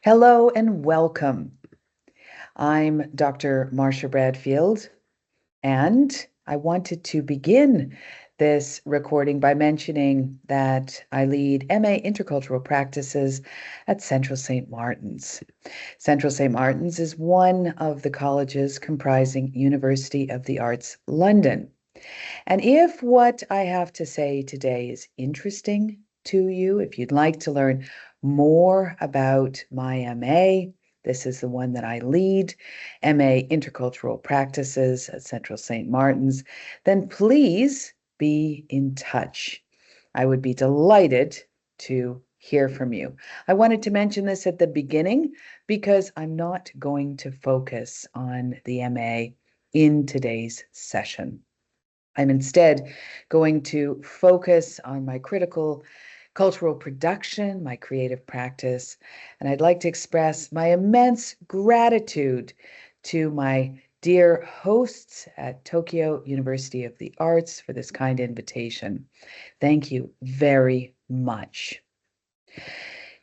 Hello and welcome. I'm Dr. Marsha Bradfield, and I wanted to begin this recording by mentioning that I lead MA Intercultural Practices at Central St. Martin's. Central St. Martin's is one of the colleges comprising University of the Arts London. And if what I have to say today is interesting to you, if you'd like to learn more about my MA, this is the one that I lead, MA Intercultural Practices at Central St. Martin's, then please be in touch. I would be delighted to hear from you. I wanted to mention this at the beginning because I'm not going to focus on the MA in today's session. I'm instead going to focus on my critical cultural production, my creative practice, and I'd like to express my immense gratitude to my dear hosts at Tokyo University of the Arts for this kind invitation. Thank you very much.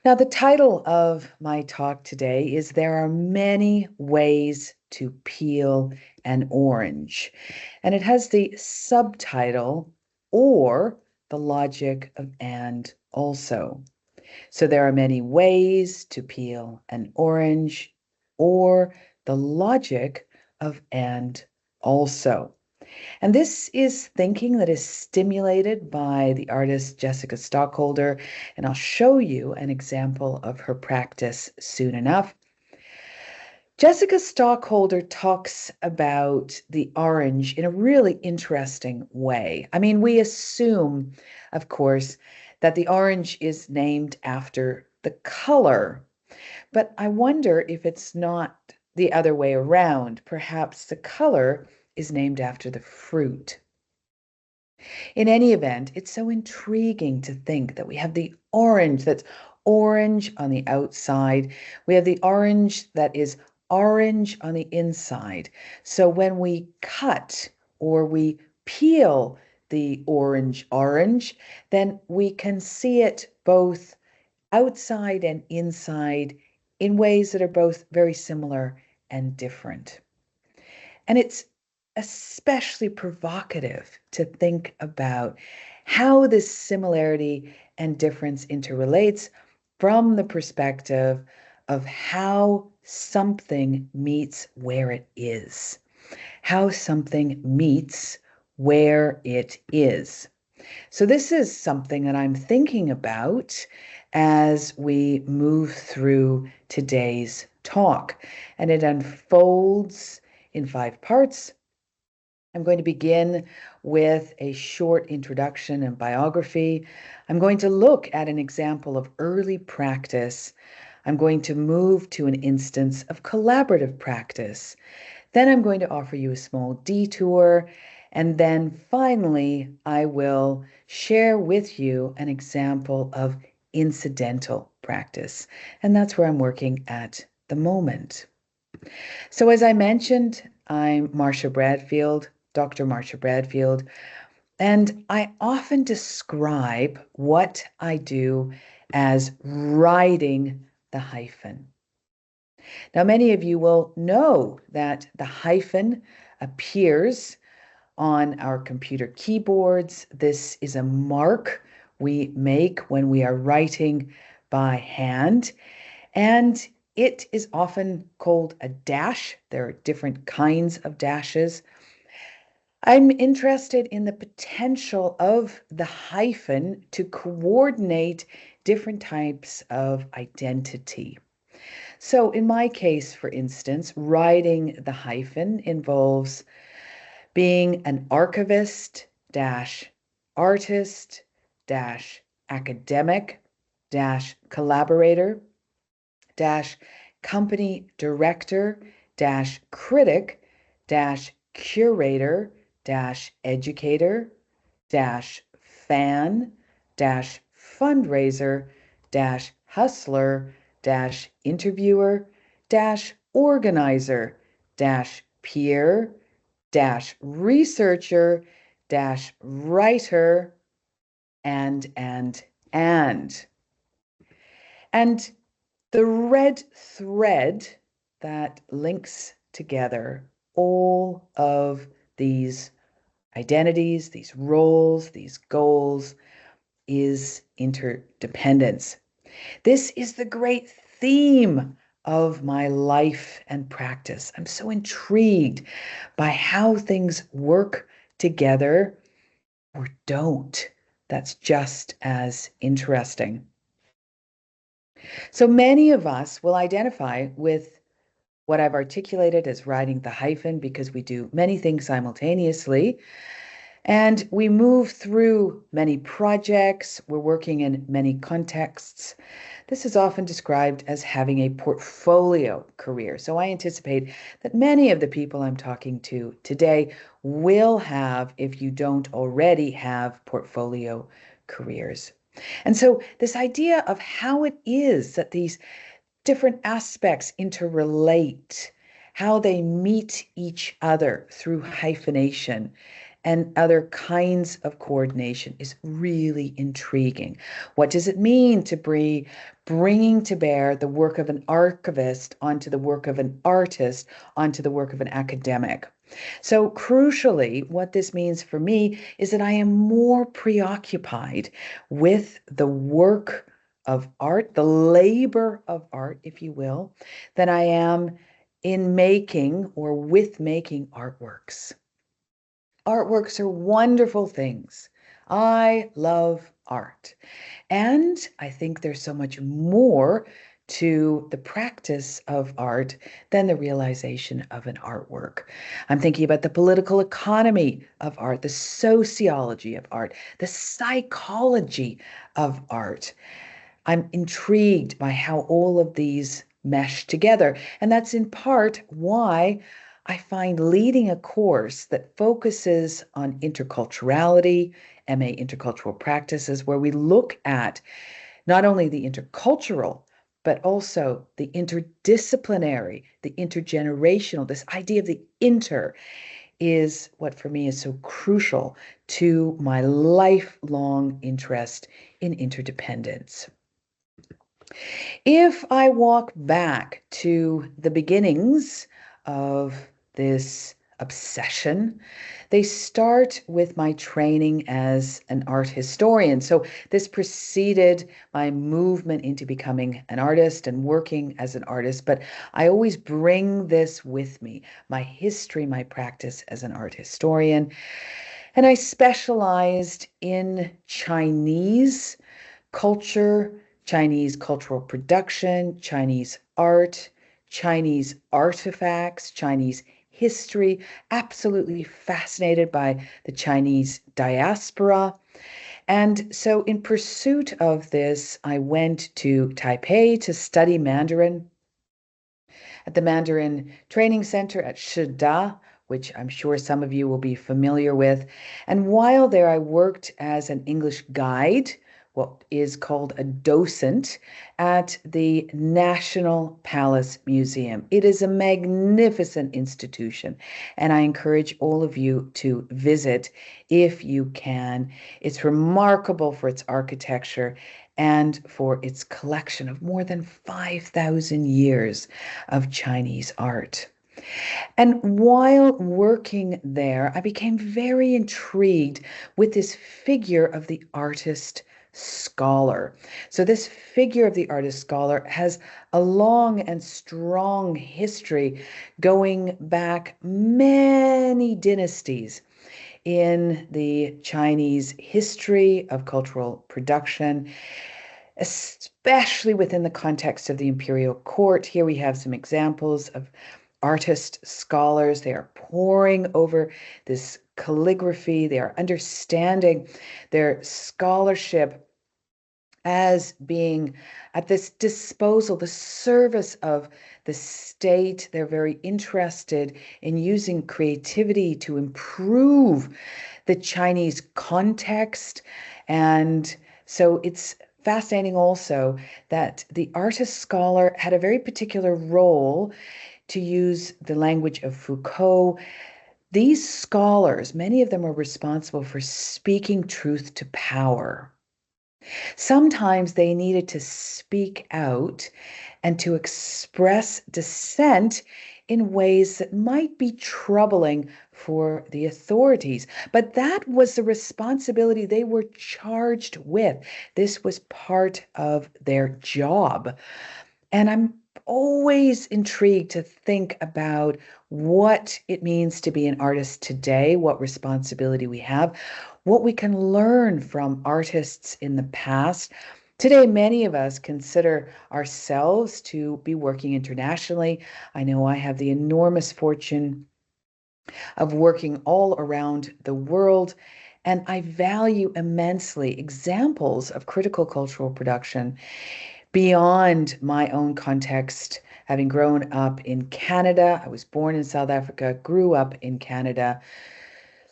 Now, the title of my talk today is There Are Many Ways to Peel an Orange, and it has the subtitle, or the logic of and also. So there are many ways to peel an orange, or the logic of and also. And this is thinking that is stimulated by the artist Jessica Stockholder, and I'll show you an example of her practice soon enough. Jessica Stockholder talks about the orange in a really interesting way. I mean, we assume, of course, that the orange is named after the color, but I wonder if it's not the other way around. Perhaps the color is named after the fruit. In any event, it's so intriguing to think that we have the orange that's orange on the outside. We have the orange that is orange on the inside. So when we cut or we peel the orange, then we can see it both outside and inside in ways that are both very similar and different. And it's especially provocative to think about how this similarity and difference interrelates from the perspective of how something meets where it is, how something meets where it is. So this is something that I'm thinking about as we move through today's talk, and it unfolds in 5 parts. I'm going to begin with a short introduction and biography. I'm going to look at an example of early practice. I'm going to move to an instance of collaborative practice. Then I'm going to offer you a small detour. And then finally, I will share with you an example of incidental practice. And that's where I'm working at the moment. So as I mentioned, I'm Marsha Bradfield, Dr. Marsha Bradfield, and I often describe what I do as riding the hyphen. Now, many of you will know that the hyphen appears on our computer keyboards. This is a mark we make when we are writing by hand, and it is often called a dash. There are different kinds of dashes. I'm interested in the potential of the hyphen to coordinate different types of identity. So in my case, for instance, writing the hyphen involves being an archivist dash artist dash academic dash collaborator dash company director dash critic dash curator dash educator dash fan dash fundraiser dash hustler dash interviewer dash organizer dash peer dash researcher dash writer and. And The red thread that links together all of these identities, these roles, these goals is interdependence. This is the great theme of my life and practice. I'm so intrigued by how things work together or don't. That's just as interesting. So many of us will identify with what I've articulated as riding the hyphen because we do many things simultaneously. And we move through many projects. We're working in many contexts. This is often described as having a portfolio career. So I anticipate that many of the people I'm talking to today will have, if you don't already have, portfolio careers. And so this idea of how it is that these different aspects interrelate, how they meet each other through hyphenation and other kinds of coordination is really intriguing. What does it mean to be bringing to bear the work of an archivist onto the work of an artist, onto the work of an academic? So crucially, what this means for me is that I am more preoccupied with the work of art, the labor of art, if you will, than I am in making or with making artworks. Artworks are wonderful things. I love art. And I think there's so much more to the practice of art than the realization of an artwork. I'm thinking about the political economy of art, the sociology of art, the psychology of art. I'm intrigued by how all of these mesh together. And that's in part why I find leading a course that focuses on interculturality, MA Intercultural Practices, where we look at not only the intercultural, but also the interdisciplinary, the intergenerational, this idea of the inter is what for me is so crucial to my lifelong interest in interdependence. If I walk back to the beginnings of this obsession, they start with my training as an art historian. So this preceded my movement into becoming an artist and working as an artist, but I always bring this with me, my history, my practice as an art historian. And I specialized in Chinese culture, Chinese cultural production, Chinese art, Chinese artifacts, Chinese history, absolutely fascinated by the Chinese diaspora. And so in pursuit of this, I went to Taipei to study Mandarin at the Mandarin Training Center at Shida, which I'm sure some of you will be familiar with. And while there, I worked as an English guide, what is called a docent, at the National Palace Museum. It is a magnificent institution, and I encourage all of you to visit if you can. It's remarkable for its architecture and for its collection of more than 5,000 years of Chinese art. And while working there, I became very intrigued with this figure of the artist scholar. So this figure of the artist scholar has a long and strong history going back many dynasties in the Chinese history of cultural production, especially within the context of the imperial court. Here we have some examples of artist scholars. They are poring over this calligraphy. They are understanding their scholarship as being at this disposal, the service of the state. They're very interested in using creativity to improve the Chinese context. And so it's fascinating also that the artist scholar had a very particular role, to use the language of Foucault. These scholars, many of them are responsible for speaking truth to power. Sometimes they needed to speak out and to express dissent in ways that might be troubling for the authorities. But that was the responsibility they were charged with. This was part of their job. And I'm always intrigued to think about what it means to be an artist today, what responsibility we have, what we can learn from artists in the past. Today, many of us consider ourselves to be working internationally. I know I have the enormous fortune of working all around the world, and I value immensely examples of critical cultural production beyond my own context. Having grown up in Canada, I was born in South Africa, grew up in Canada,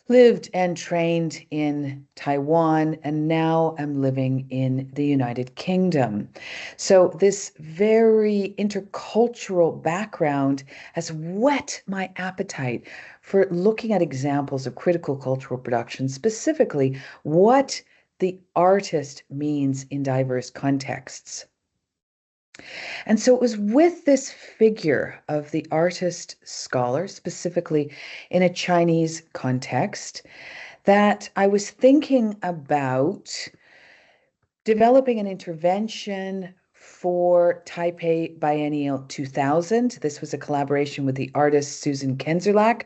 lived and trained in Taiwan, and now I'm living in the United Kingdom. So this very intercultural background has whet my appetite for looking at examples of critical cultural production, specifically what the artist means in diverse contexts. And so it was with this figure of the artist scholar, specifically in a Chinese context, that I was thinking about developing an intervention for Taipei Biennial 2000. This was a collaboration with the artist Susan Kenzerlach,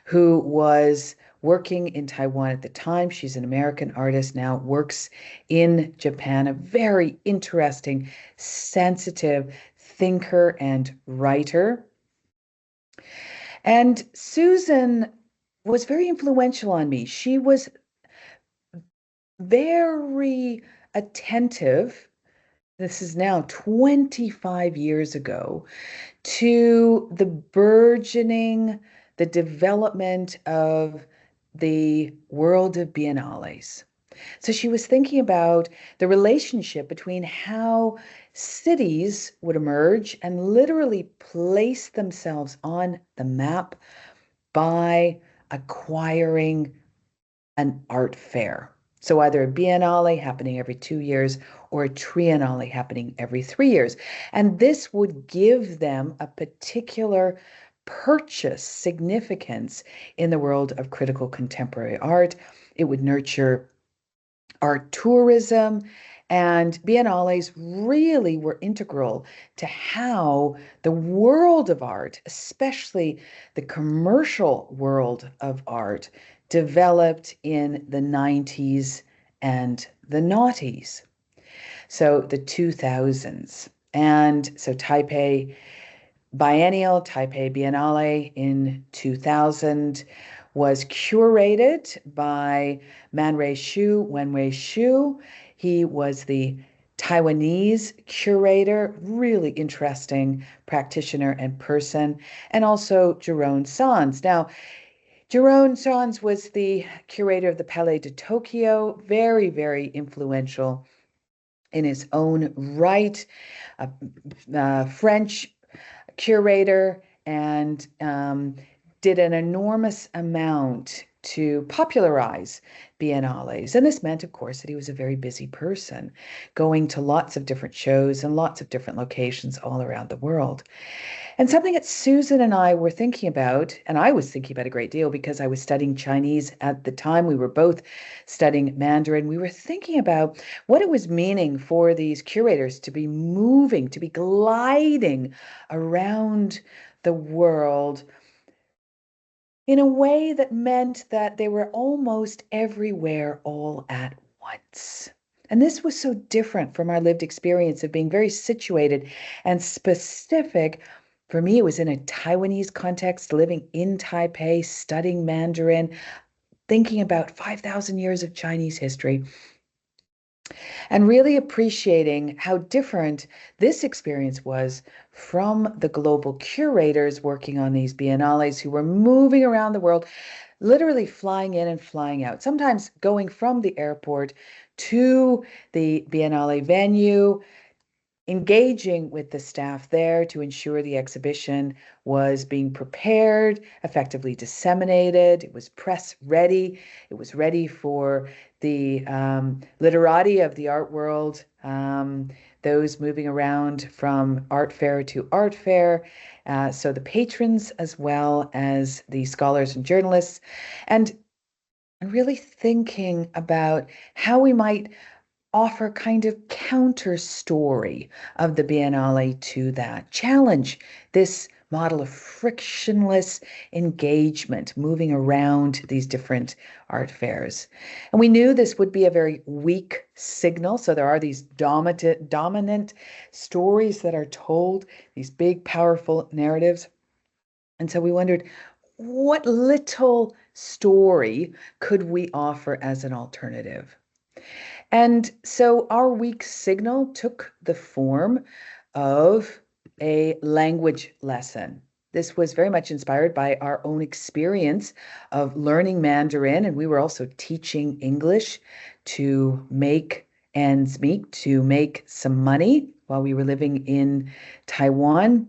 who was working in Taiwan at the time. She's an American artist now, works in Japan, a very interesting, sensitive thinker and writer. And Susan was very influential on me. She was very attentive, this is now 25 years ago, to the burgeoning, the development of the world of biennales. So she was thinking about the relationship between how cities would emerge and literally place themselves on the map by acquiring an art fair. So either a biennale happening every 2 years or a triennale happening every 3 years. And this would give them a particular purchase significance in the world of critical contemporary art. It would nurture art tourism, and biennales really were integral to how the world of art, especially the commercial world of art, developed in the 90s and the noughties. So the 2000s. And so Taipei Biennial, Taipei Biennale in 2000 was curated by Wenwei Xu. He was the Taiwanese curator, really interesting practitioner and person, and also Jerome Sans. Now, Jerome Sans was the curator of the Palais de Tokyo, very, very influential in his own right, French curator, and did an enormous amount to popularize biennales. And this meant, of course, that he was a very busy person, going to lots of different shows and lots of different locations all around the world. And something that Susan and I were thinking about, and I was thinking about a great deal because I was studying Chinese at the time. We were both studying Mandarin. We were thinking about what it was meaning for these curators to be moving, to be gliding around the world in a way that meant that they were almost everywhere all at once. And this was so different from our lived experience of being very situated and specific. For me, it was in a Taiwanese context, living in Taipei, studying Mandarin, thinking about 5,000 years of Chinese history, and really appreciating how different this experience was from the global curators working on these biennales who were moving around the world, literally flying in and flying out, sometimes going from the airport to the biennale venue, engaging with the staff there to ensure the exhibition was being prepared, effectively disseminated, it was press ready, it was ready for the literati of the art world, those moving around from art fair to art fair, so the patrons as well as the scholars and journalists, and really thinking about how we might offer kind of counter story of the Biennale to that, challenge this model of frictionless engagement, moving around these different art fairs. And we knew this would be a very weak signal. So there are these dominant stories that are told, these big, powerful narratives. And so we wondered, what little story could we offer as an alternative? And so our weak signal took the form of a language lesson. This was very much inspired by our own experience of learning Mandarin, and we were also teaching English to make ends meet, to make some money while we were living in Taiwan.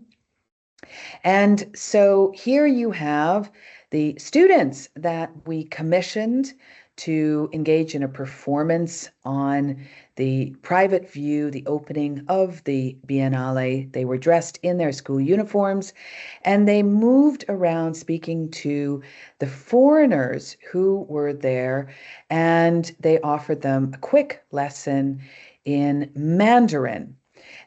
And so here you have the students that we commissioned to engage in a performance on the private view, the opening of the Biennale. They were dressed in their school uniforms, and they moved around speaking to the foreigners who were there, and they offered them a quick lesson in Mandarin.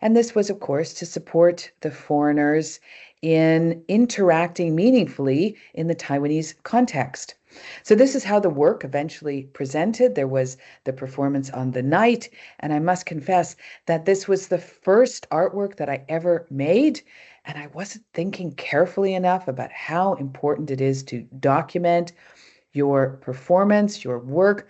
And this was, of course, to support the foreigners in interacting meaningfully in the Taiwanese context. So this is how the work eventually presented. There was the performance on the night, and I must confess that this was the first artwork that I ever made, and I wasn't thinking carefully enough about how important it is to document your performance, your work.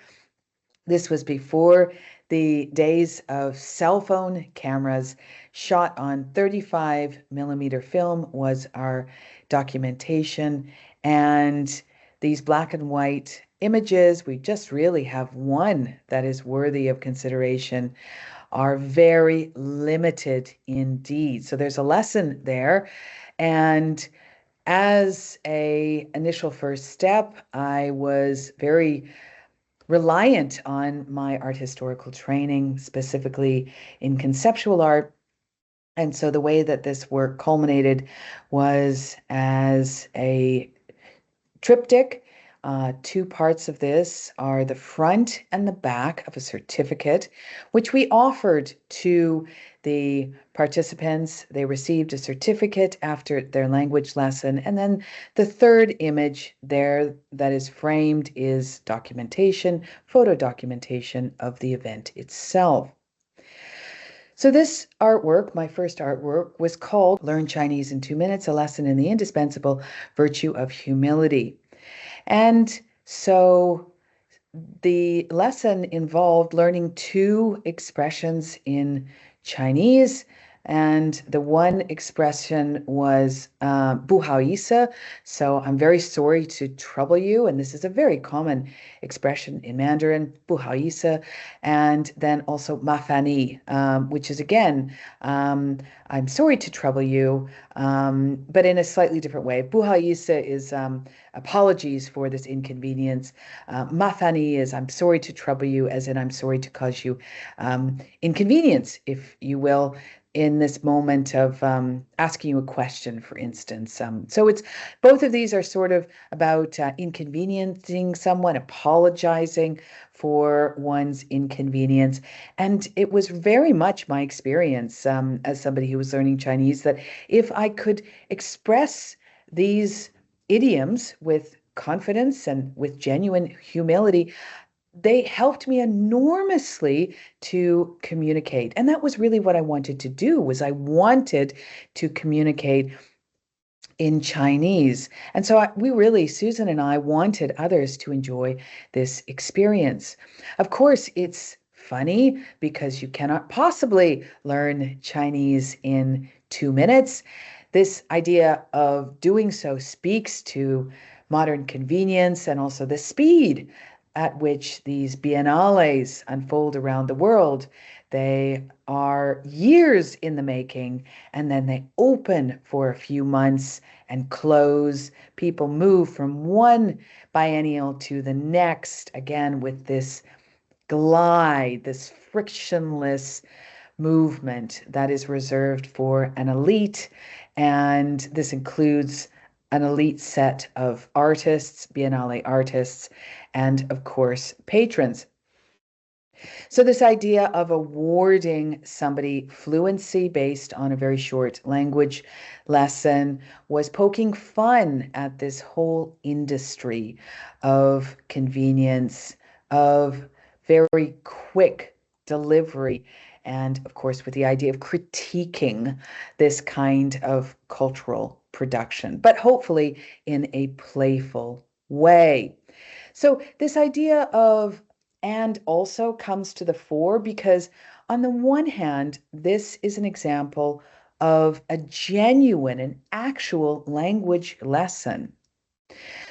This was before the days of cell phone cameras. Shot on 35 millimeter film was our documentation, and these black and white images, we just really have one that is worthy of consideration, are very limited indeed. So there's a lesson there. And as an initial first step, I was very reliant on my art historical training, specifically in conceptual art. And so the way that this work culminated was as a triptych. Two parts of this are the front and the back of a certificate, which we offered to the participants. They received a certificate after their language lesson. And then the third image there that is framed is documentation, photo documentation of the event itself. So this artwork, my first artwork, was called Learn Chinese in 2 Minutes, a lesson in the indispensable virtue of humility. And so the lesson involved learning two expressions in Chinese, and the one expression was 不好意思, so I'm very sorry to trouble you, and this is a very common expression in Mandarin, 不好意思, and then also 麻烦你, which is again, I'm sorry to trouble you, but in a slightly different way. 不好意思 is apologies for this inconvenience. 麻烦你 is I'm sorry to trouble you, as in I'm sorry to cause you inconvenience, if you will, in this moment of asking you a question, for instance. So it's both of these are sort of about inconveniencing someone, apologizing for one's inconvenience. And it was very much my experience as somebody who was learning Chinese that if I could express these idioms with confidence and with genuine humility, they helped me enormously to communicate. And that was really what I wanted to do, was I wanted to communicate in Chinese. And so Susan and I wanted others to enjoy this experience. Of course, it's funny because you cannot possibly learn Chinese in 2 minutes. This idea of doing so speaks to modern convenience and also the speed at which these biennales unfold around the world. They are years in the making, and then they open for a few months and close. People move from one biennial to the next, again with this glide, this frictionless movement that is reserved for an elite, and this includes an elite set of artists, Biennale artists, and of course, patrons. So this idea of awarding somebody fluency based on a very short language lesson was poking fun at this whole industry of convenience, of very quick delivery, and of course with the idea of critiquing this kind of cultural production, but hopefully in a playful way. So this idea of and also comes to the fore because on the one hand, this is an example of a genuine and actual language lesson.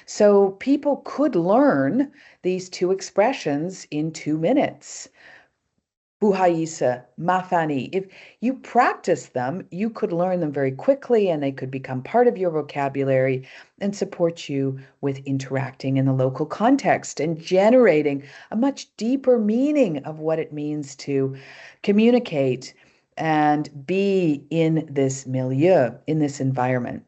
So people could learn these two expressions in 2 minutes. Buhaisa, mafani. If you practice them, you could learn them very quickly and they could become part of your vocabulary and support you with interacting in the local context and generating a much deeper meaning of what it means to communicate and be in this milieu, in this environment.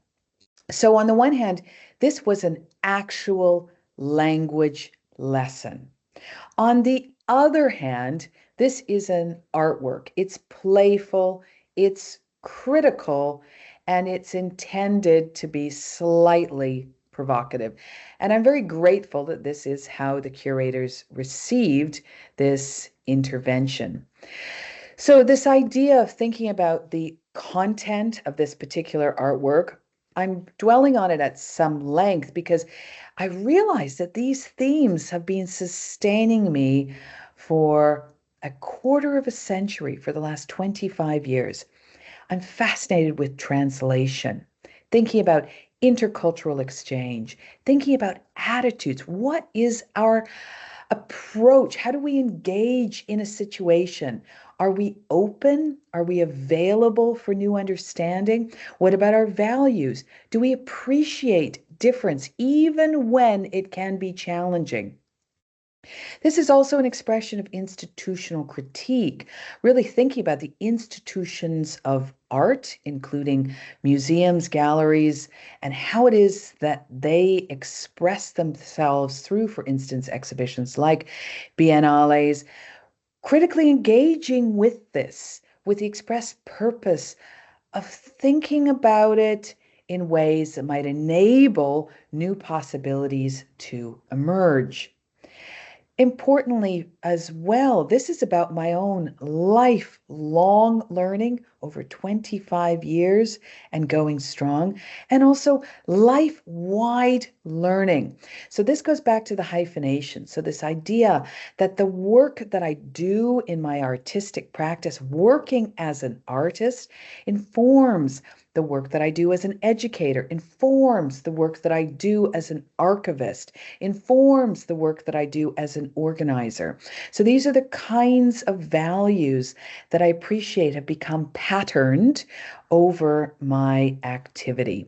So on the one hand, this was an actual language lesson. On the other hand, this is an artwork. It's playful, it's critical, and it's intended to be slightly provocative. And I'm very grateful that this is how the curators received this intervention. So this idea of thinking about the content of this particular artwork, I'm dwelling on it at some length because I realized that these themes have been sustaining me for a quarter of a century, for the last 25 years. I'm fascinated with translation, thinking about intercultural exchange, thinking about attitudes. What is our approach? How do we engage in a situation? Are we open? Are we available for new understanding? What about our values? Do we appreciate difference even when it can be challenging? This is also an expression of institutional critique, really thinking about the institutions of art, including museums, galleries, and how it is that they express themselves through, for instance, exhibitions like biennales, critically engaging with this, with the express purpose of thinking about it in ways that might enable new possibilities to emerge. Importantly as well, this is about my own lifelong learning over 25 years and going strong, and also life-wide learning. So this goes back to the hyphenation. So this idea that the work that I do in my artistic practice, working as an artist, informs the work that I do as an educator, informs the work that I do as an archivist, informs the work that I do as an organizer. So these are the kinds of values that I appreciate have become patterned over my activity.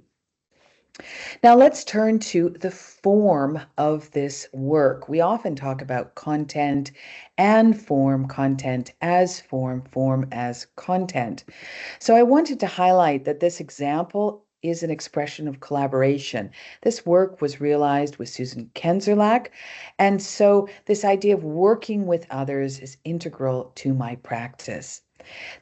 Now let's turn to the form of this work. We often talk about content and form, content as form, form as content. So I wanted to highlight that this example is an expression of collaboration. This work was realized with Susan Kenzerlach, and so this idea of working with others is integral to my practice.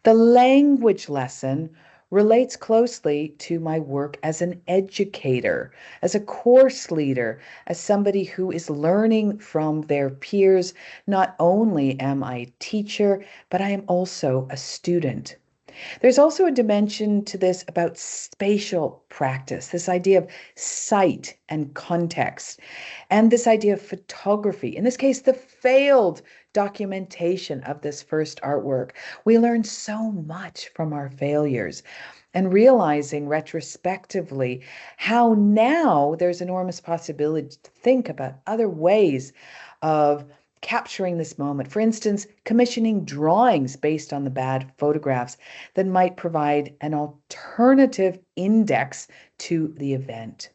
The language lesson relates closely to my work as an educator, as a course leader, as somebody who is learning from their peers. Not only am I a teacher, but I am also a student. There's also a dimension to this about spatial practice, this idea of sight and context, and this idea of photography. In this case, the failed documentation of this first artwork. We learn so much from our failures, and realizing retrospectively how now there's enormous possibility to think about other ways of capturing this moment. For instance, commissioning drawings based on the bad photographs that might provide an alternative index to the event.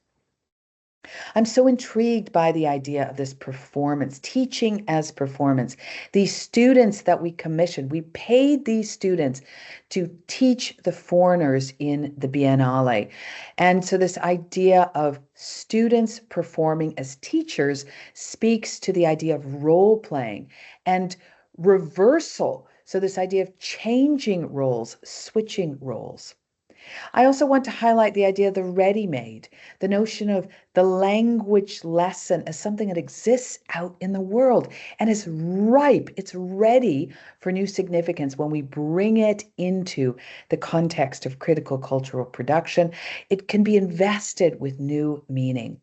I'm so intrigued by the idea of this performance, teaching as performance. These students that we commissioned, we paid these students to teach the foreigners in the Biennale. And so this idea of students performing as teachers speaks to the idea of role playing and reversal. So this idea of changing roles, switching roles. I also want to highlight the idea of the ready-made, the notion of the language lesson as something that exists out in the world and is ripe, it's ready for new significance when we bring it into the context of critical cultural production. It can be invested with new meaning.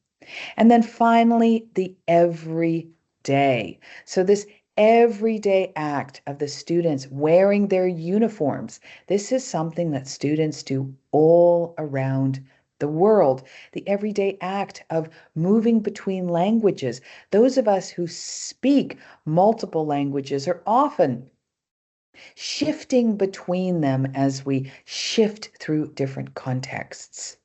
And then finally, the everyday. So this everyday act of the students wearing their uniforms. This is something that students do all around the world. The everyday act of moving between languages. Those of us who speak multiple languages are often shifting between them as we shift through different contexts.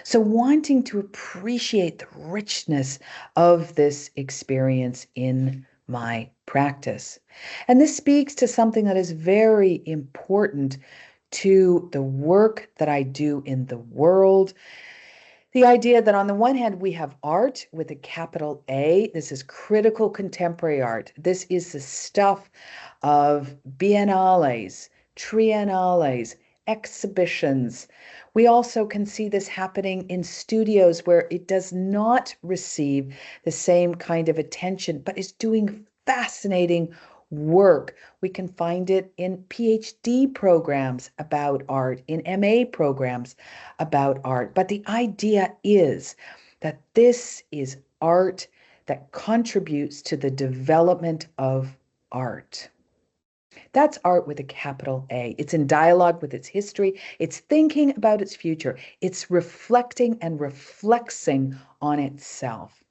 So wanting to appreciate the richness of this experience in my practice. And this speaks to something that is very important to the work that I do in the world. The idea that on the one hand, we have art with a capital A. This is critical contemporary art. This is the stuff of biennales, triennales, exhibitions. We also can see this happening in studios where it does not receive the same kind of attention, but is doing fascinating work. We can find it in PhD programs about art, in MA programs about art. But the idea is that this is art that contributes to the development of art. That's art with a capital A. It's in dialogue with its history. It's thinking about its future. It's reflecting and reflexing on itself.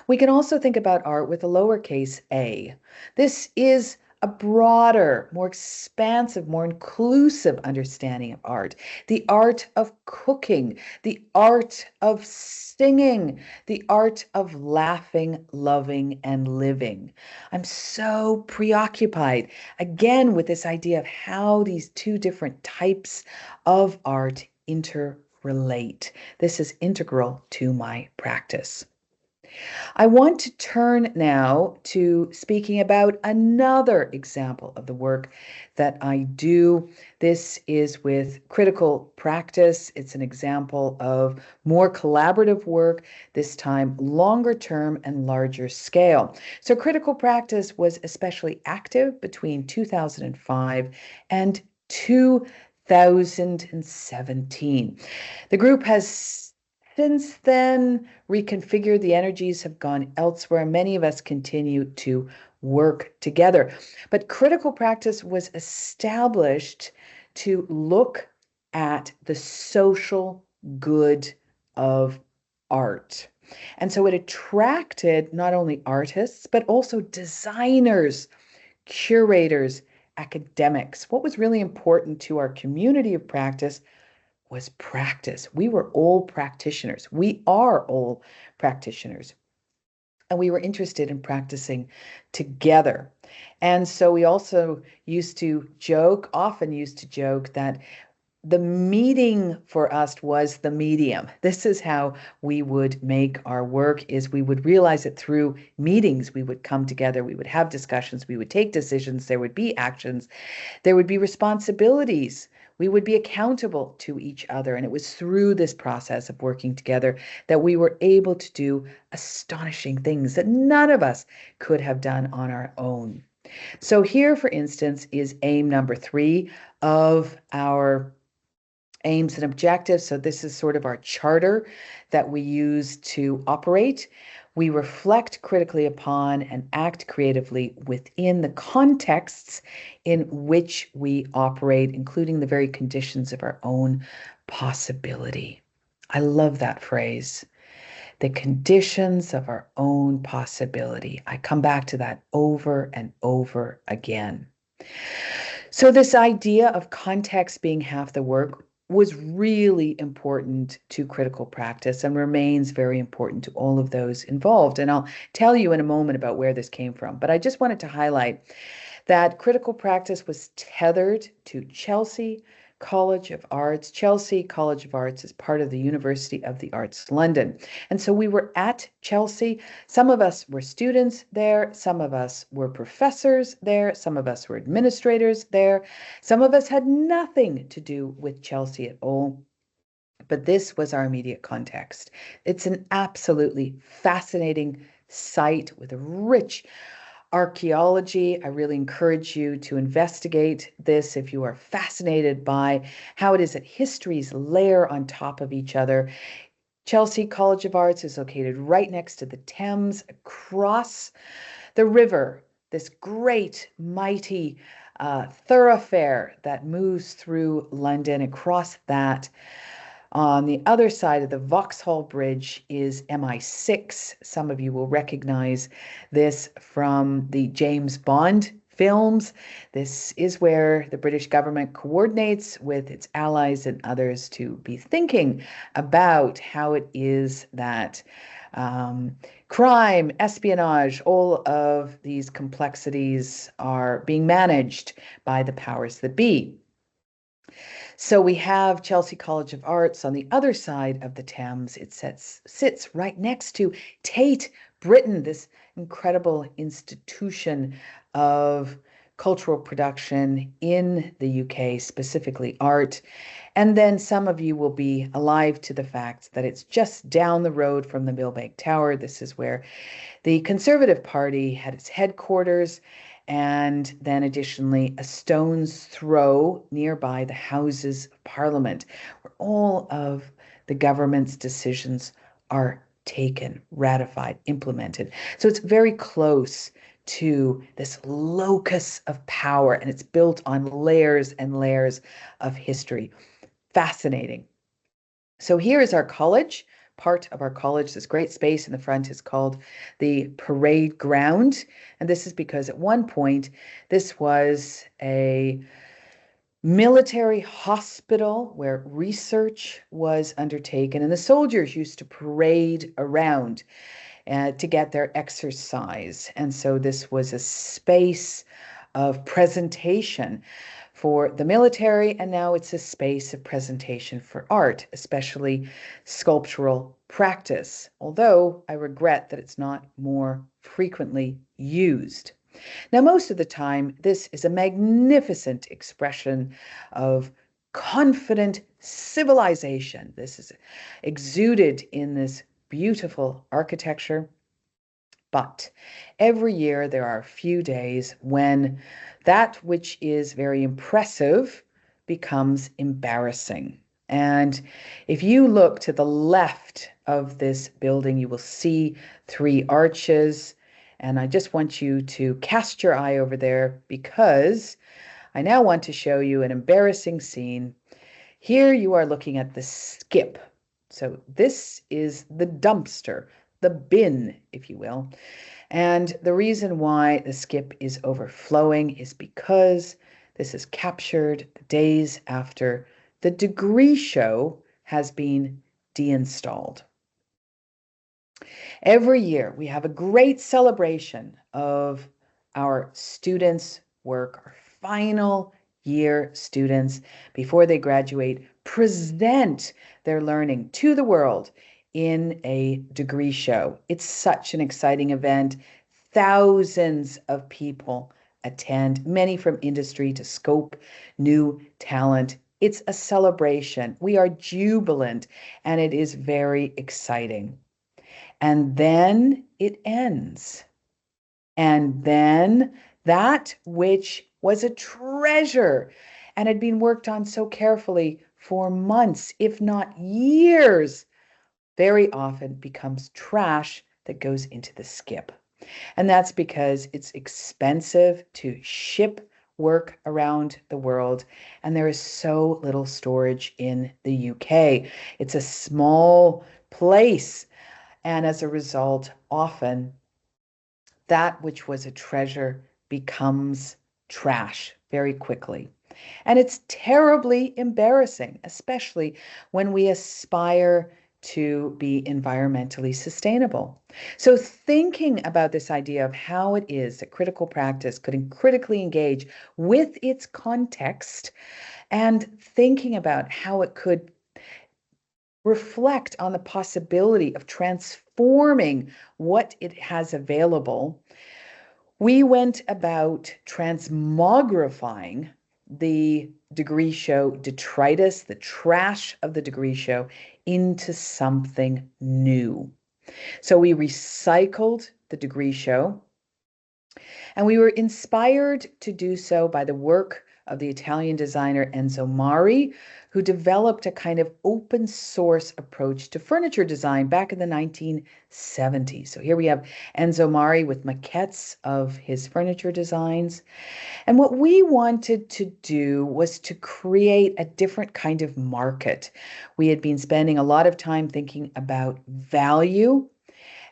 We can also think about art with a lowercase a. This is a broader, more expansive, more inclusive understanding of art. The art of cooking, the art of singing, the art of laughing, loving, and living. I'm so preoccupied, again, with this idea of how these two different types of art interrelate. This is integral to my practice. I want to turn now to speaking about another example of the work that I do. This is with critical practice. It's an example of more collaborative work, this time longer term and larger scale. So critical practice was especially active between 2005 and 2017. The group has since then, reconfigured, the energies have gone elsewhere. Many of us continue to work together. But critical practice was established to look at the social good of art. And so it attracted not only artists, but also designers, curators, academics. What was really important to our community of practice was practice. We were all practitioners. We are all practitioners. And we were interested in practicing together. And so we also often used to joke that the meeting for us was the medium. This is how we would make our work, is we would realize it through meetings. We would come together, we would have discussions, we would take decisions, there would be actions, there would be responsibilities. We would be accountable to each other. And it was through this process of working together that we were able to do astonishing things that none of us could have done on our own. So here, for instance, is aim number 3 of our aims and objectives. So this is sort of our charter that we use to operate. We reflect critically upon and act creatively within the contexts in which we operate, including the very conditions of our own possibility. I love that phrase. The conditions of our own possibility. I come back to that over and over again. So this idea of context being half the work, was really important to critical practice and remains very important to all of those involved. And I'll tell you in a moment about where this came from. But I just wanted to highlight that critical practice was tethered to Chelsea College of Arts. Chelsea College of Arts is part of the University of the Arts London. And so we were at Chelsea. Some of us were students there. Some of us were professors there. Some of us were administrators there. Some of us had nothing to do with Chelsea at all. But this was our immediate context. It's an absolutely fascinating site with a rich archaeology. I really encourage you to investigate this if you are fascinated by how it is that histories layer on top of each other. Chelsea College of Arts is located right next to the Thames, across the river, this great, mighty thoroughfare that moves through London. Across that, on the other side of the Vauxhall Bridge, is MI6. Some of you will recognize this from the James Bond films. This is where the British government coordinates with its allies and others to be thinking about how it is that crime, espionage, all of these complexities are being managed by the powers that be. So we have Chelsea College of Arts on the other side of the Thames. It sits right next to Tate Britain, this incredible institution of cultural production in the UK, specifically art. And then some of you will be alive to the fact that it's just down the road from the Millbank Tower. This is where the Conservative Party had its headquarters, and then additionally a stone's throw nearby the Houses of Parliament, where all of the government's decisions are taken, ratified, implemented. So it's very close to this locus of power, and it's built on layers and layers of history. Fascinating. So here is our college. Part of our college, this great space in the front, is called the Parade Ground. And this is because at one point, this was a military hospital where research was undertaken, and the soldiers used to parade around to get their exercise. And so this was a space of presentation for the military, and now it's a space of presentation for art, especially sculptural practice, although I regret that it's not more frequently used. Now, most of the time, this is a magnificent expression of confident civilization. This is exuded in this beautiful architecture. But every year there are a few days when that which is very impressive becomes embarrassing. And if you look to the left of this building, you will see 3 arches. And I just want you to cast your eye over there, because I now want to show you an embarrassing scene. Here you are looking at the skip. So this is the dumpster, the bin, if you will. And the reason why the skip is overflowing is because this is captured the days after the degree show has been deinstalled. Every year we have a great celebration of our students' work. Our final year students, before they graduate, present their learning to the world in a degree show. It's such an exciting event. Thousands of people attend, many from industry to scope new talent. It's a celebration. We are jubilant, and it is very exciting. And then it ends. And then that which was a treasure and had been worked on so carefully for months, if not years, very often becomes trash that goes into the skip. And that's because it's expensive to ship work around the world, and there is so little storage in the UK. It's a small place, and as a result, often that which was a treasure becomes trash very quickly. And it's terribly embarrassing, especially when we aspire to be environmentally sustainable. So thinking about this idea of how it is that critical practice could critically engage with its context and thinking about how it could reflect on the possibility of transforming what it has available, we went about transmogrifying the degree show detritus, the trash of the degree show, into something new. So we recycled the degree show, and we were inspired to do so by the work of the Italian designer Enzo Mari, who developed a kind of open source approach to furniture design back in the 1970s. So here we have Enzo Mari with maquettes of his furniture designs. And what we wanted to do was to create a different kind of market. We had been spending a lot of time thinking about value.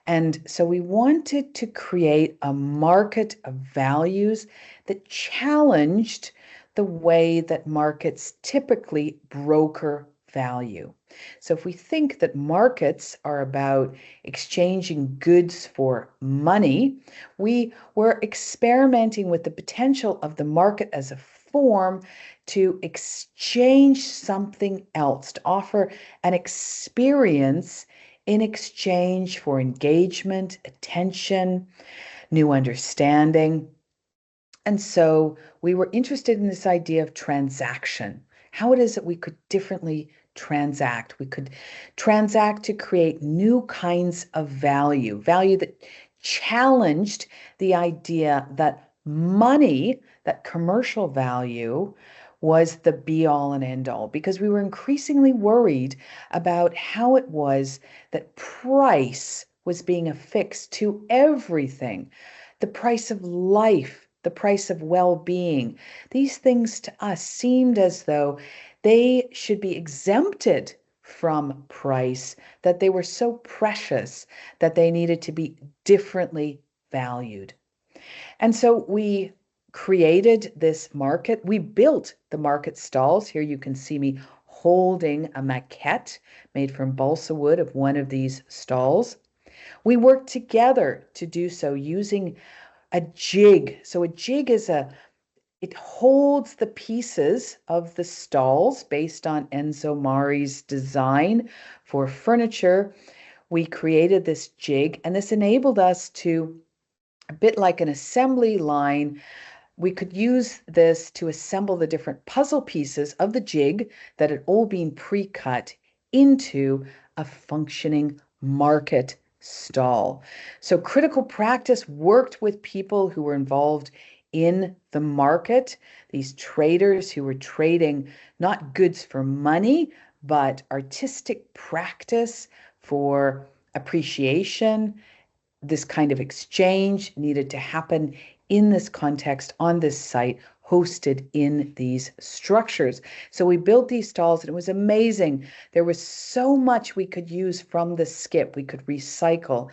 And so we wanted to create a market of values that challenged the way that markets typically broker value. So if we think that markets are about exchanging goods for money, we were experimenting with the potential of the market as a form to exchange something else, to offer an experience in exchange for engagement, attention, new understanding. And so we were interested in this idea of transaction, how it is that we could differently transact. We could transact to create new kinds of value that challenged the idea that money, that commercial value, was the be-all and end-all, because we were increasingly worried about how it was that price was being affixed to everything. The price of life, the price of well-being. These things to us seemed as though they should be exempted from price, that they were so precious that they needed to be differently valued. And so we created this market. We built the market stalls. Here you can see me holding a maquette made from balsa wood of one of these stalls. We worked together to do so using a jig. So a jig is it holds the pieces of the stalls based on Enzo Mari's design for furniture. We created this jig, and this enabled us to, a bit like an assembly line, we could use this to assemble the different puzzle pieces of the jig that had all been pre-cut into a functioning market stall. So critical practice worked with people who were involved in the market, these traders who were trading not goods for money, but artistic practice for appreciation. This kind of exchange needed to happen in this context on this site, hosted in these structures. So we built these stalls, and it was amazing. There was so much we could use from the skip. We could recycle,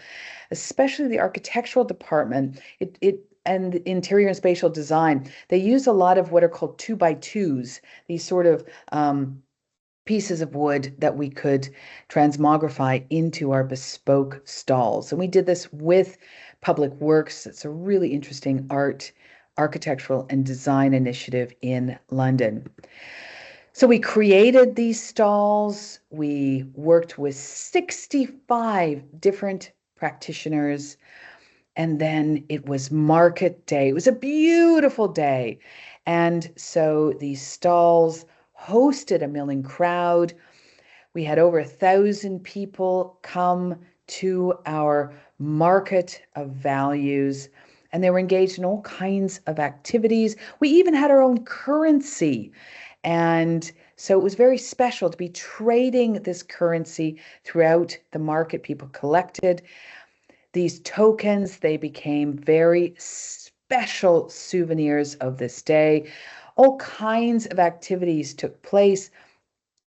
especially the architectural department. And the interior and spatial design, they use a lot of what are called 2x2s, these sort of pieces of wood that we could transmogrify into our bespoke stalls. And we did this with Public Works. It's a really interesting architectural and design initiative in London. So we created these stalls. We worked with 65 different practitioners. And then it was market day. It was a beautiful day. And so these stalls hosted a milling crowd. We had over 1,000 people come to our market of values, and they were engaged in all kinds of activities. We even had our own currency. And so it was very special to be trading this currency throughout the market. People collected these tokens. They became very special souvenirs of this day. All kinds of activities took place.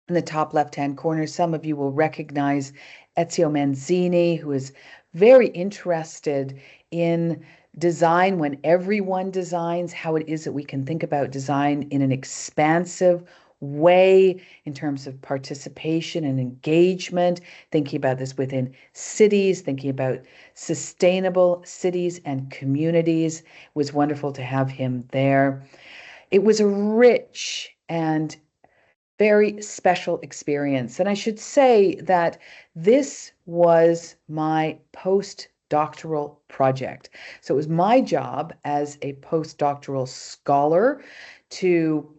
In the top left-hand corner, some of you will recognize Ezio Manzini, who is very interested in design, when everyone designs, how it is that we can think about design in an expansive way in terms of participation and engagement, thinking about this within cities, thinking about sustainable cities and communities. It was wonderful to have him there. It was a rich and very special experience. And I should say that this was my postdoctoral project. So it was my job as a postdoctoral scholar to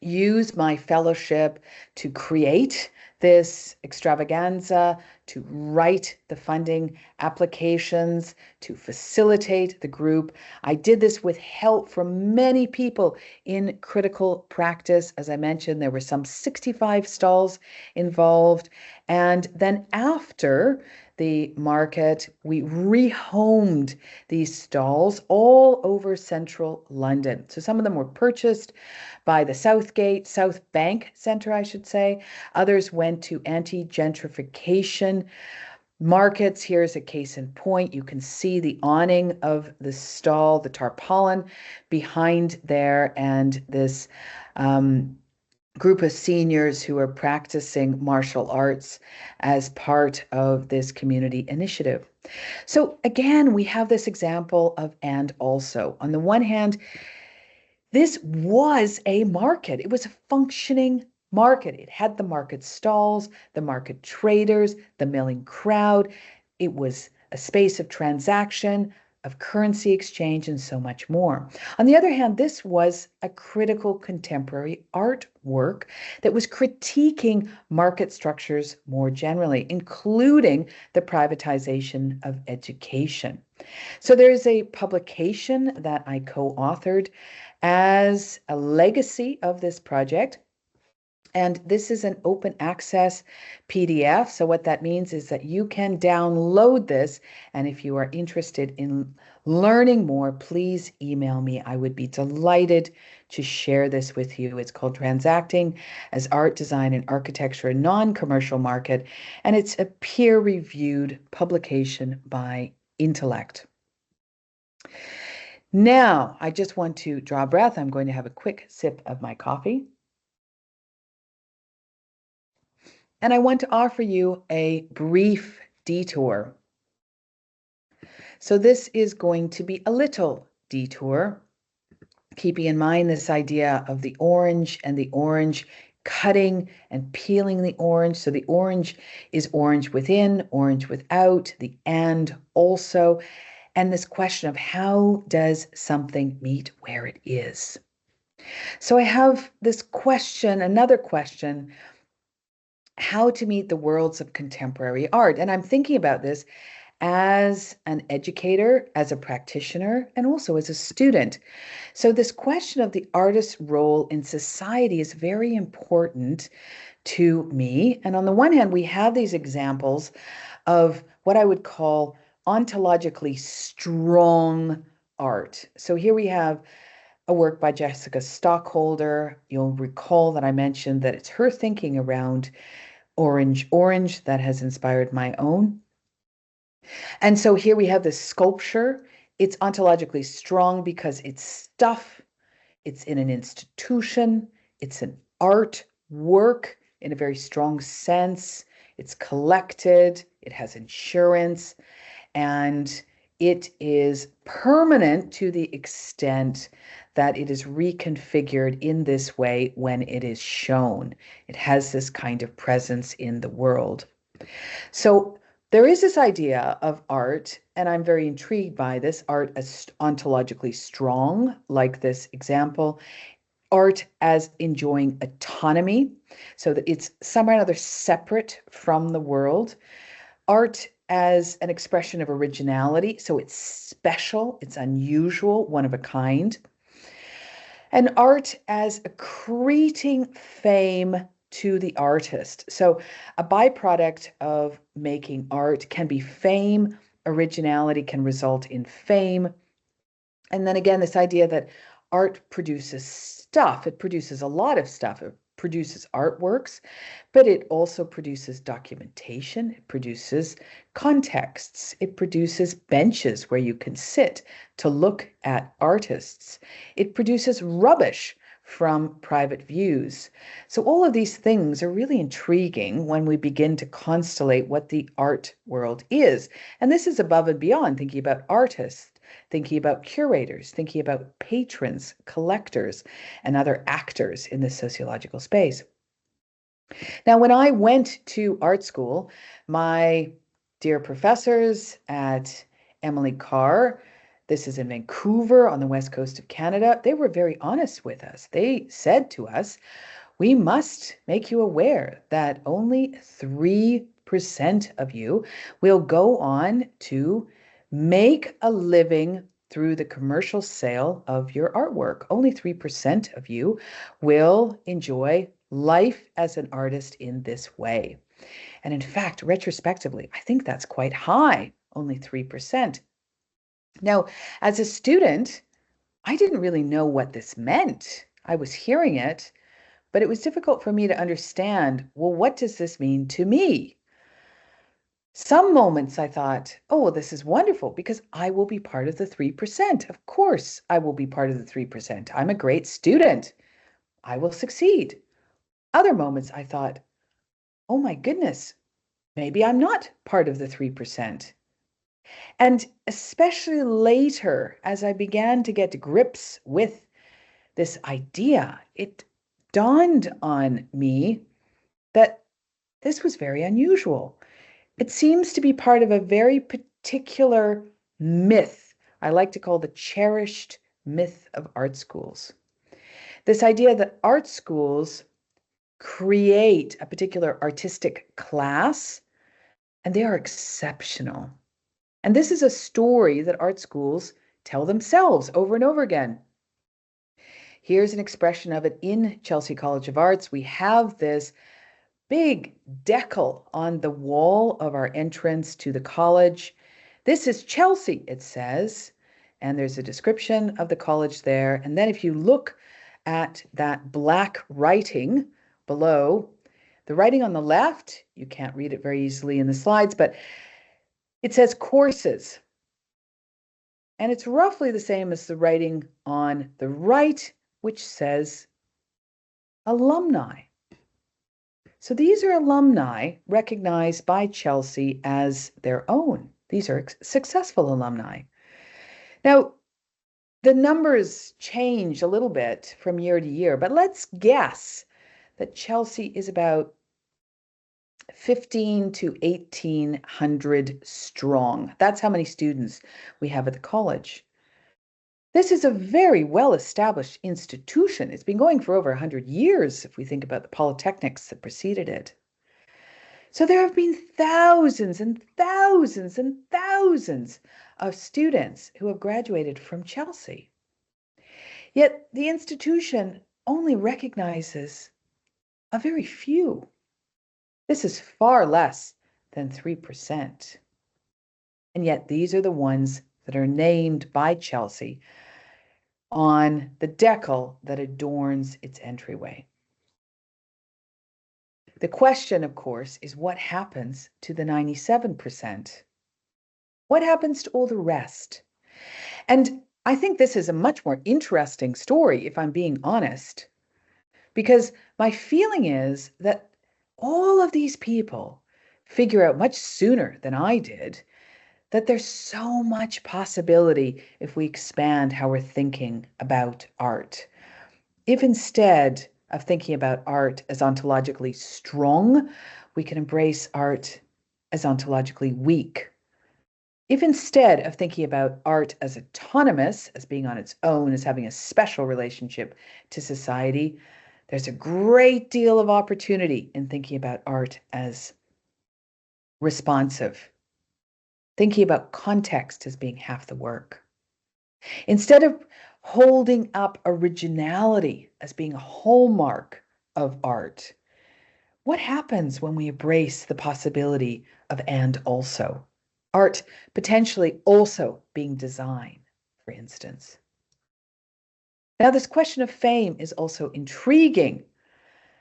use my fellowship to create this extravaganza, to write the funding applications, to facilitate the group. I did this with help from many people in critical practice. As I mentioned, there were some 65 stalls involved. And then after the market, we rehomed these stalls all over central London. So some of them were purchased by the South Bank Centre, I should say. Others went to anti-gentrification markets. Here's a case in point. You can see the awning of the stall, the tarpaulin behind there, and this group of seniors who are practicing martial arts as part of this community initiative. So again, we have this example of and also. On the one hand, this was a market. It was a functioning market. It had the market stalls, the market traders, the milling crowd. It was a space of transaction, of currency exchange, and so much more. On the other hand, this was a critical contemporary art work that was critiquing market structures more generally, including the privatization of education. So there's a publication that I co-authored as a legacy of this project. And this is an open access PDF. So what that means is that you can download this. And if you are interested in learning more, please email me. I would be delighted to share this with you. It's called Transacting as Art, Design, and Architecture, a Non-Commercial Market. And it's a peer-reviewed publication by Intellect. Now, I just want to draw breath. I'm going to have a quick sip of my coffee. And I want to offer you a brief detour. So this is going to be a little detour, keeping in mind this idea of the orange and the orange cutting and peeling the orange. So the orange is orange within, orange without, the and also, and this question of how does something meet where it is? So I have this question, another question, how to meet the worlds of contemporary art. And I'm thinking about this as an educator, as a practitioner, and also as a student. So this question of the artist's role in society is very important to me. And on the one hand, we have these examples of what I would call ontologically strong art. So here we have a work by Jessica Stockholder. You'll recall that I mentioned that it's her thinking around orange that has inspired my own. And so here we have this sculpture. It's ontologically strong because it's stuff, it's in an institution, it's an art work in a very strong sense, it's collected, it has insurance, and it is permanent to the extent that it is reconfigured in this way when it is shown. It has this kind of presence in the world. So there is this idea of art, and I'm very intrigued by this, art as ontologically strong, like this example, art as enjoying autonomy, so that it's somehow or another separate from the world, art as an expression of originality, so it's special, it's unusual, one of a kind, and art as accreting fame to the artist. So a byproduct of making art can be fame, originality can result in fame. And then again, this idea that art produces stuff, it produces a lot of stuff, it produces artworks, but it also produces documentation, it produces contexts, it produces benches where you can sit to look at artists, it produces rubbish from private views. So all of these things are really intriguing when we begin to constellate what the art world is. And this is above and beyond thinking about artists, thinking about curators, thinking about patrons, collectors, and other actors in this sociological space. Now, when I went to art school, my dear professors at Emily Carr, this is in Vancouver on the west coast of Canada, they were very honest with us. They said to us, we must make you aware that only 3% of you will go on to make a living through the commercial sale of your artwork. Only 3% of you will enjoy life as an artist in this way. And in fact, retrospectively, I think that's quite high, only 3%. Now, as a student, I didn't really know what this meant. I was hearing it, but it was difficult for me to understand, well, what does this mean to me? Some moments I thought, oh, this is wonderful because I will be part of the 3%. Of course, I will be part of the 3%. I'm a great student. I will succeed. Other moments I thought, oh my goodness, maybe I'm not part of the 3%. And especially later, as I began to get to grips with this idea, it dawned on me that this was very unusual. It seems to be part of a very particular myth I like to call the cherished myth of art schools. This idea that art schools create a particular artistic class, and they are exceptional. And this is a story that art schools tell themselves over and over again. Here's an expression of it in Chelsea College of Arts. We have this big decal on the wall of our entrance to the college. This is Chelsea, it says, and there's a description of the college there. And then if you look at that black writing below, the writing on the left, you can't read it very easily in the slides, but it says courses. And it's roughly the same as the writing on the right, which says alumni. So these are alumni recognized by Chelsea as their own. These are successful alumni. Now, the numbers change a little bit from year to year, but let's guess that Chelsea is about 15 to 1,800 strong. That's how many students we have at the college. This is a very well-established institution. It's been going for over 100 years if we think about the polytechnics that preceded it. So there have been thousands and thousands and thousands of students who have graduated from Chelsea. Yet the institution only recognizes a very few. This is far less than 3%. And yet these are the ones that are named by Chelsea on the decal that adorns its entryway. The question, of course, is what happens to the 97%? What happens to all the rest? And I think this is a much more interesting story, if I'm being honest, because my feeling is that all of these people figure out much sooner than I did that there's so much possibility if we expand how we're thinking about art. If instead of thinking about art as ontologically strong, we can embrace art as ontologically weak. If instead of thinking about art as autonomous, as being on its own, as having a special relationship to society, there's a great deal of opportunity in thinking about art as responsive, thinking about context as being half the work. Instead of holding up originality as being a hallmark of art, what happens when we embrace the possibility of and also? Art potentially also being design, for instance. Now, this question of fame is also intriguing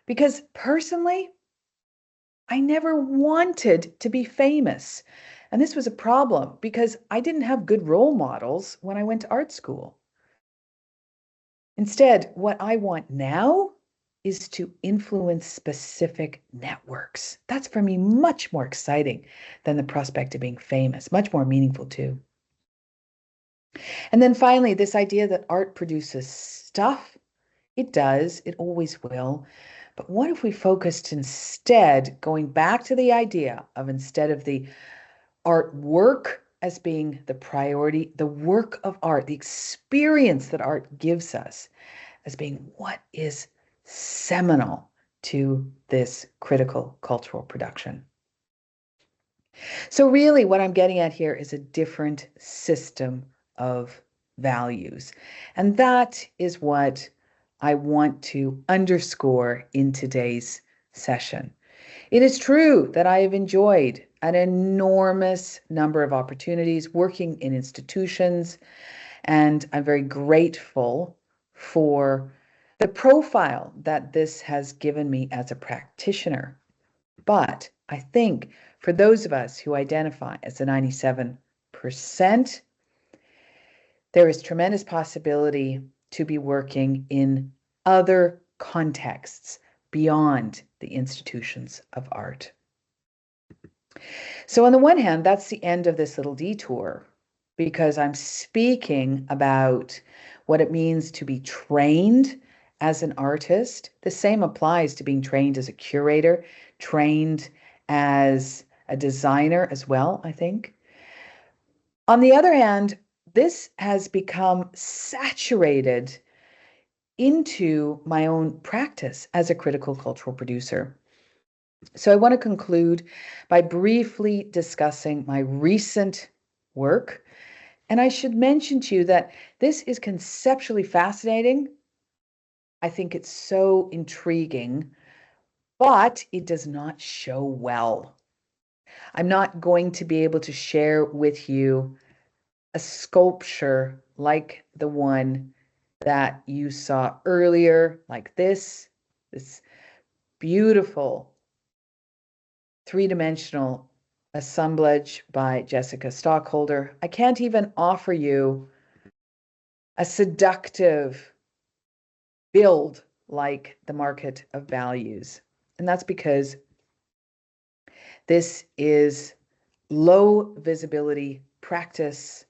Because personally, I never wanted to be famous. And this was a problem because I didn't have good role models when I went to art school. Instead, what I want now is to influence specific networks. That's for me much more exciting than the prospect of being famous, much more meaningful too. And then finally, this idea that art produces stuff. It does, it always will. But what if we focused instead, going back to the idea of instead of the artwork as being the priority, the work of art, the experience that art gives us as being what is seminal to this critical cultural production. So really what I'm getting at here is a different system of values. And that is what I want to underscore in today's session. It is true that I have enjoyed an enormous number of opportunities working in institutions, and I'm very grateful for the profile that this has given me as a practitioner. But I think for those of us who identify as the 97%, there is tremendous possibility to be working in other contexts beyond the institutions of art. So on the one hand, that's the end of this little detour because I'm speaking about what it means to be trained as an artist. The same applies to being trained as a curator, trained as a designer as well, I think. On the other hand, this has become saturated into my own practice as a critical cultural producer. So I want to conclude by briefly discussing my recent work. And I should mention to you that this is conceptually fascinating. I think it's so intriguing, but it does not show well. I'm not going to be able to share with you a sculpture like the one that you saw earlier, like this beautiful three-dimensional assemblage by Jessica Stockholder. I can't even offer you a seductive build like the Market of Values. And that's because this is low visibility practice,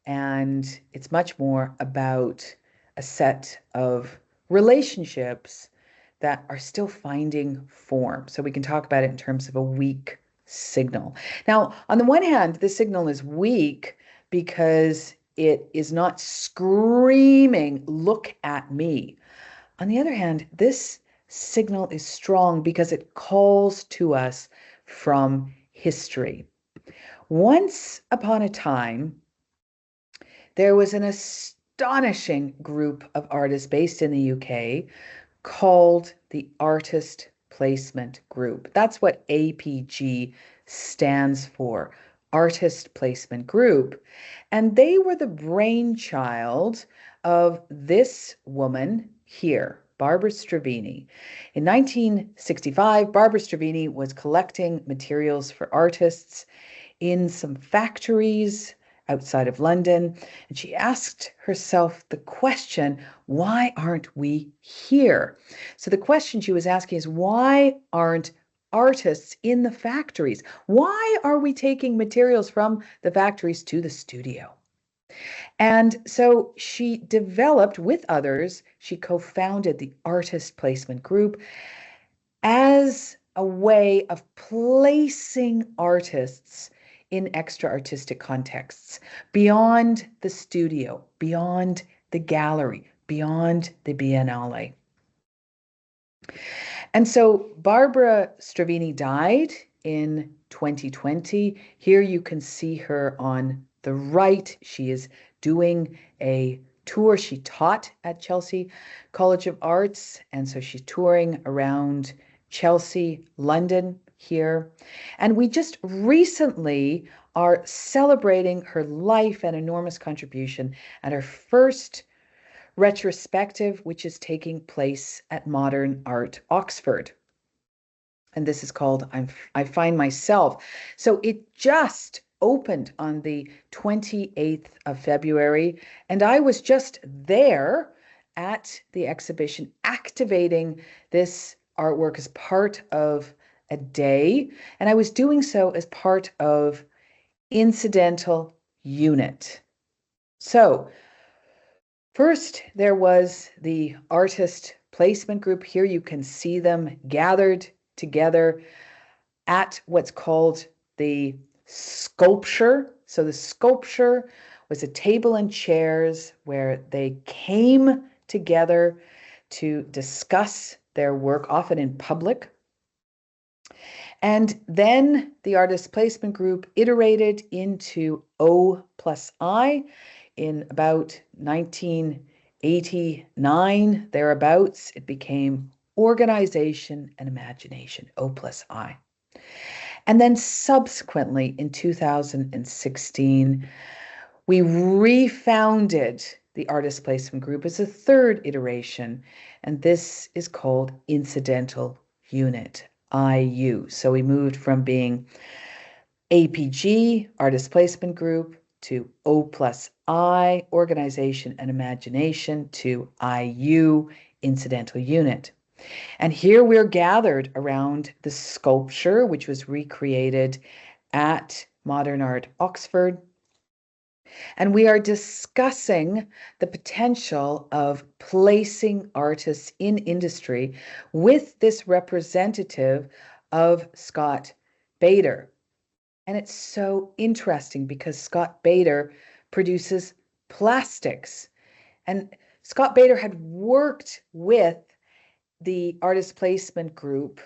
and it's much more about a set of relationships that are still finding form. So we can talk about it in terms of a weak signal. Now, on the one hand, the signal is weak because it is not screaming, "Look at me." On the other hand, this signal is strong because it calls to us from history. Once upon a time, there was an astonishing group of artists based in the UK called the Artist Placement Group. That's what APG stands for, Artist Placement Group. And they were the brainchild of this woman here, Barbara Stravini. In 1965, Barbara Stravini was collecting materials for artists in some factories outside of London, and she asked herself the question, why aren't we here? So the question she was asking is, why aren't artists in the factories? Why are we taking materials from the factories to the studio? And so she developed with others, she co-founded the Artist Placement Group as a way of placing artists in extra artistic contexts, beyond the studio, beyond the gallery, beyond the Biennale. And so Barbara Stravini died in 2020. Here you can see her on the right. She is doing a tour. She taught at Chelsea College of Arts, and so she's touring around Chelsea, London here. And we just recently are celebrating her life and enormous contribution at her first retrospective, which is taking place at Modern Art Oxford. And this is called I Find Myself. So it just opened on the 28th of February, and I was just there at the exhibition activating this artwork as part of a day, and I was doing so as part of incidental unit. So first, there was the artist placement group. Here you can see them gathered together at what's called the sculpture. So the sculpture was a table and chairs where they came together to discuss their work, often in public. And then the artist placement group iterated into O+I in about 1989, thereabouts. It became organization and imagination, O+I. And then subsequently in 2016, we refounded the artist placement group as a third iteration, and this is called incidental unit, IU. So we moved from being APG, artist placement group, to O+I, organization and imagination, to IU, incidental unit. And here we're gathered around the sculpture, which was recreated at Modern Art Oxford. And we are discussing the potential of placing artists in industry with this representative of Scott Bader. And it's so interesting because Scott Bader produces plastics. And Scott Bader had worked with the artist placement group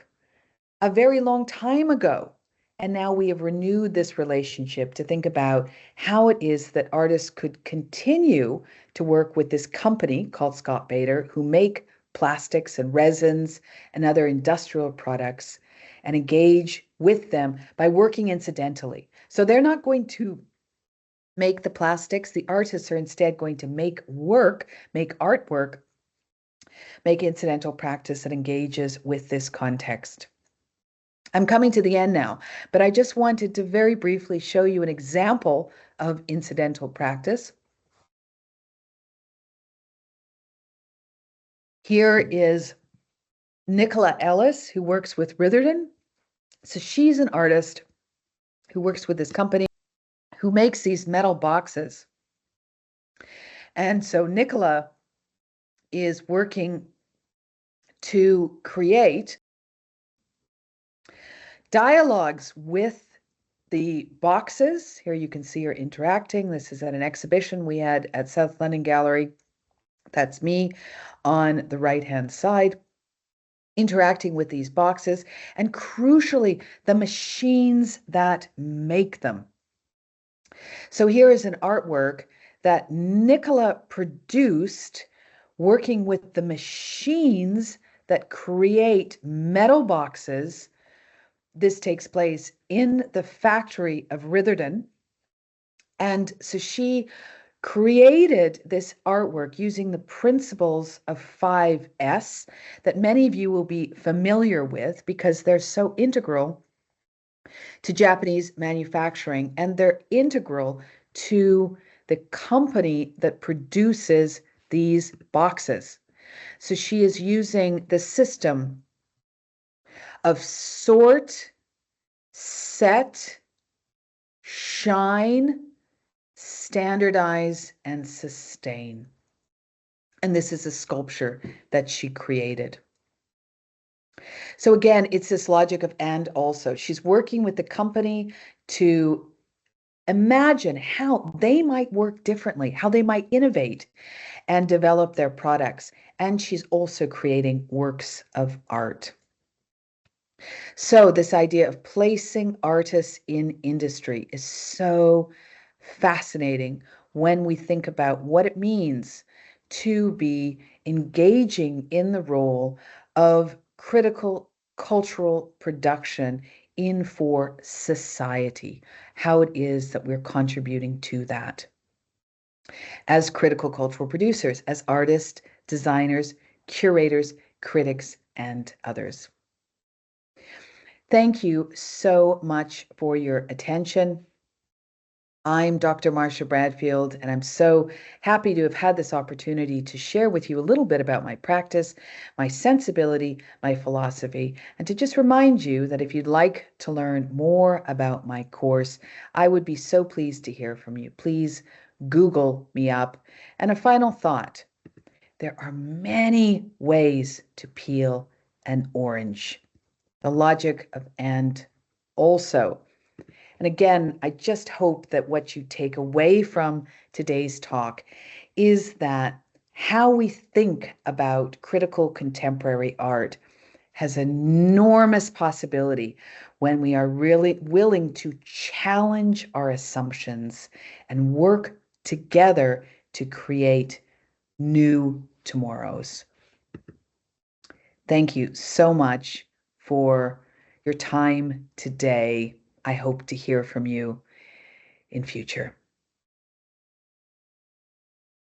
a very long time ago. And now we have renewed this relationship to think about how it is that artists could continue to work with this company called Scott Bader, who make plastics and resins and other industrial products, and engage with them by working incidentally. So they're not going to make the plastics. The artists are instead going to make artwork, make incidental practice that engages with this context. I'm coming to the end now, but I just wanted to very briefly show you an example of incidental practice. Here is Nicola Ellis, who works with Ritherton. So she's an artist who works with this company who makes these metal boxes. And so Nicola is working to create dialogues with the boxes. Here you can see her interacting. This is at an exhibition we had at South London Gallery. That's me on the right-hand side, interacting with these boxes, and crucially, the machines that make them. So here is an artwork that Nicola produced working with the machines that create metal boxes. This takes place in the factory of Ritherton. And so she created this artwork using the principles of 5S that many of you will be familiar with because they're so integral to Japanese manufacturing, and they're integral to the company that produces these boxes. So she is using the system of sort, set, shine, standardize, and sustain. And this is a sculpture that she created. So again, it's this logic of and also. She's working with the company to imagine how they might work differently, how they might innovate and develop their products. And she's also creating works of art. So this idea of placing artists in industry is so fascinating when we think about what it means to be engaging in the role of critical cultural production in for society, how it is that we're contributing to that. as critical cultural producers, as artists, designers, curators, critics, and others. Thank you so much for your attention. I'm Dr. Marsha Bradfield, and I'm so happy to have had this opportunity to share with you a little bit about my practice, my sensibility, my philosophy, and to just remind you that if you'd like to learn more about my course, I would be so pleased to hear from you. Please Google me up. And a final thought, there are many ways to peel an orange. The logic of and also. And again, I just hope that what you take away from today's talk is that how we think about critical contemporary art has enormous possibility when we are really willing to challenge our assumptions and work together to create new tomorrows. Thank you so much for your time today. I hope to hear from you in future.